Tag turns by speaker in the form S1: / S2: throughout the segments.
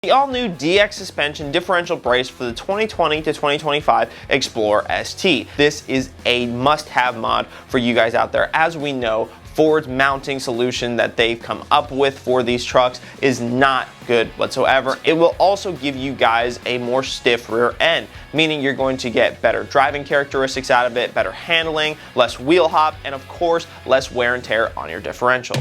S1: The all-new DX suspension differential brace for the 2020 to 2025 Explorer ST. This is a must-have mod for you guys out there. As we know, Ford's mounting solution that they've come up with for these trucks is not good whatsoever. It will also give you guys a more stiff rear end, meaning you're going to get better driving characteristics out of it, better handling, less wheel hop, and of course, less wear and tear on your differential.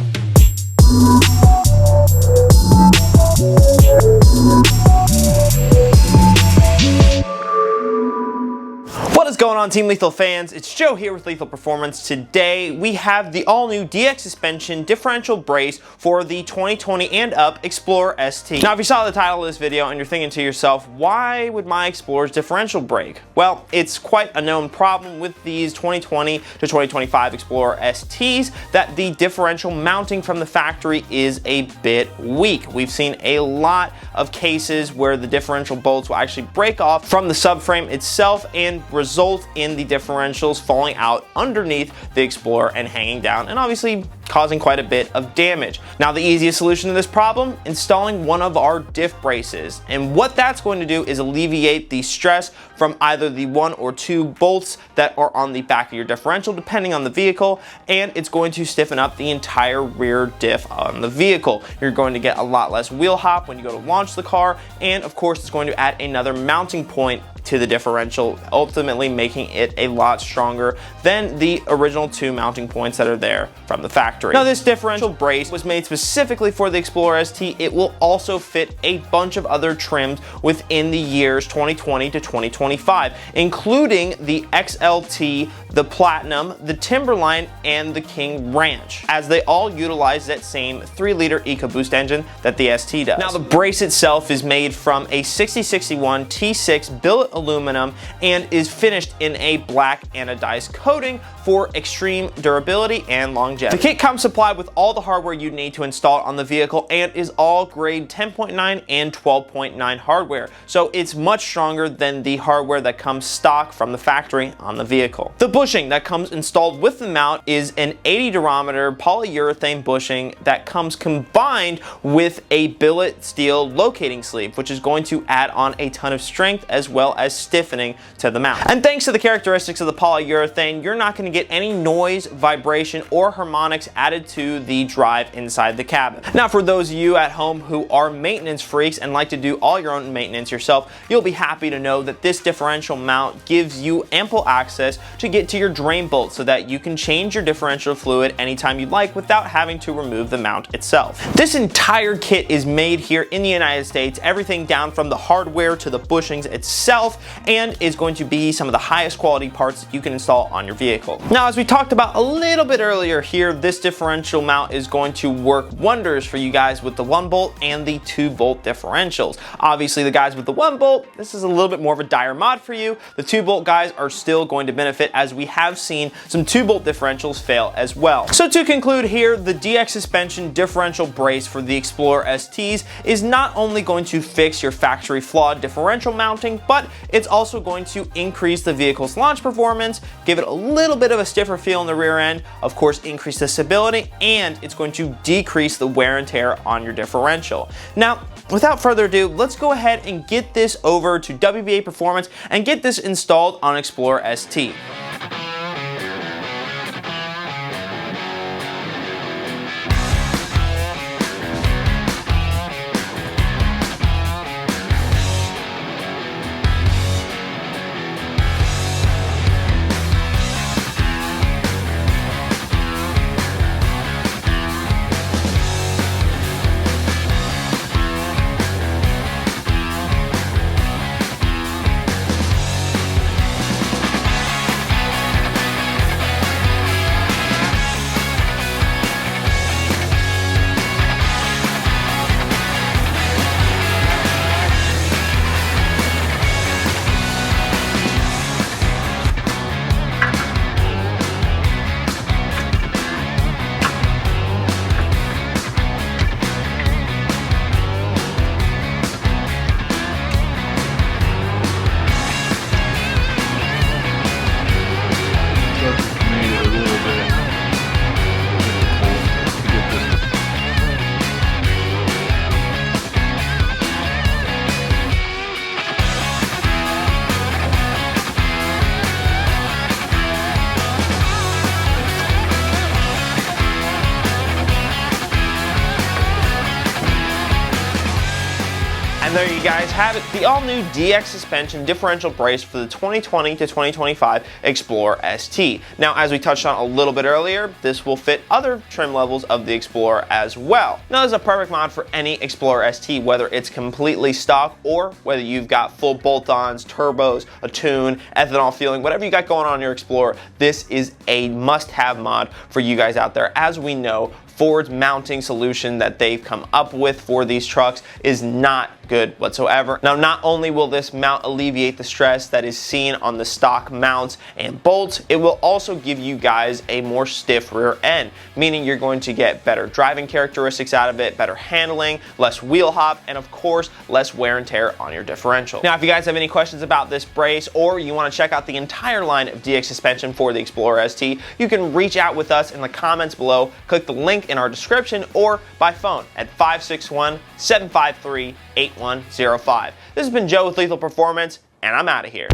S1: What is going on, Team Lethal fans? It's Joe here with Lethal Performance. Today we have the all-new DX suspension differential brace for the 2020 and up Explorer ST. Now, if you saw the title of this video and you're thinking to yourself, why would my Explorer's differential break? Well, it's quite a known problem with these 2020 to 2025 Explorer STs that the differential mounting from the factory is a bit weak. We've seen a lot of cases where the differential bolts will actually break off from the subframe itself and result in the differentials falling out underneath the Explorer and hanging down, and obviously causing quite a bit of damage. Now, the easiest solution to this problem, installing one of our diff braces. And what that's going to do is alleviate the stress from either the 1 or 2 bolts that are on the back of your differential, depending on the vehicle, and it's going to stiffen up the entire rear diff on the vehicle. You're going to get a lot less wheel hop when you go to launch the car, and of course, it's going to add another mounting point to the differential, ultimately making it a lot stronger than the original 2 mounting points that are there from the factory. Now, this differential brace was made specifically for the Explorer ST. It will also fit a bunch of other trims within the years 2020 to 2025, including the XLT, the Platinum, the Timberline, and the King Ranch, as they all utilize that same 3-liter EcoBoost engine that the ST does. Now, the brace itself is made from a 6061 T6 billet aluminum and is finished in a black anodized coating for extreme durability and longevity. The kit comes supplied with all the hardware you need to install it on the vehicle and is all grade 10.9 and 12.9 hardware, so it's much stronger than the hardware that comes stock from the factory on the vehicle. The bushing that comes installed with the mount is an 80 durometer polyurethane bushing that comes combined with a billet steel locating sleeve, which is going to add on a ton of strength as well as stiffening to the mount. And thanks to the characteristics of the polyurethane, you're not going to get any noise, vibration, or harmonics added to the drive inside the cabin. Now, for those of you at home who are maintenance freaks and like to do all your own maintenance yourself, you'll be happy to know that this differential mount gives you ample access to get to your drain bolt so that you can change your differential fluid anytime you'd like without having to remove the mount itself. This entire kit is made here in the United States, everything down from the hardware to the bushings itself, and is going to be some of the highest quality parts that you can install on your vehicle. Now, as we talked about a little bit earlier here, this differential mount is going to work wonders for you guys with the 1-bolt and the 2-bolt differentials. Obviously, the guys with the 1-bolt, this is a little bit more of a dire mod for you. The 2-bolt guys are still going to benefit, as we have seen some 2-bolt differentials fail as well. So to conclude here, the DX suspension differential brace for the Explorer STs is not only going to fix your factory flawed differential mounting, but it's also going to increase the vehicle's launch performance, give it a little bit of a stiffer feel in the rear end, of course increase the stability, and it's going to decrease the wear and tear on your differential. Now, without further ado, let's go ahead and get this over to WBA Performance and get this installed on Explorer ST. And there you guys have it, the all-new DX suspension differential brace for the 2020 to 2025 Explorer ST. Now, as we touched on a little bit earlier, this will fit other trim levels of the Explorer as well. Now, this is a perfect mod for any Explorer ST, whether it's completely stock or whether you've got full bolt-ons, turbos, a tune, ethanol fueling, whatever you got going on in your Explorer, this is a must-have mod for you guys out there. As we know, Ford's mounting solution that they've come up with for these trucks is not good whatsoever. Now, not only will this mount alleviate the stress that is seen on the stock mounts and bolts, it will also give you guys a more stiff rear end, meaning you're going to get better driving characteristics out of it, better handling, less wheel hop, and of course, less wear and tear on your differential. Now, if you guys have any questions about this brace or you want to check out the entire line of DX suspension for the Explorer ST, you can reach out with us in the comments below, click the link in our description, or by phone at 561-753-8105. This has been Joe with Lethal Performance, and I'm out of here.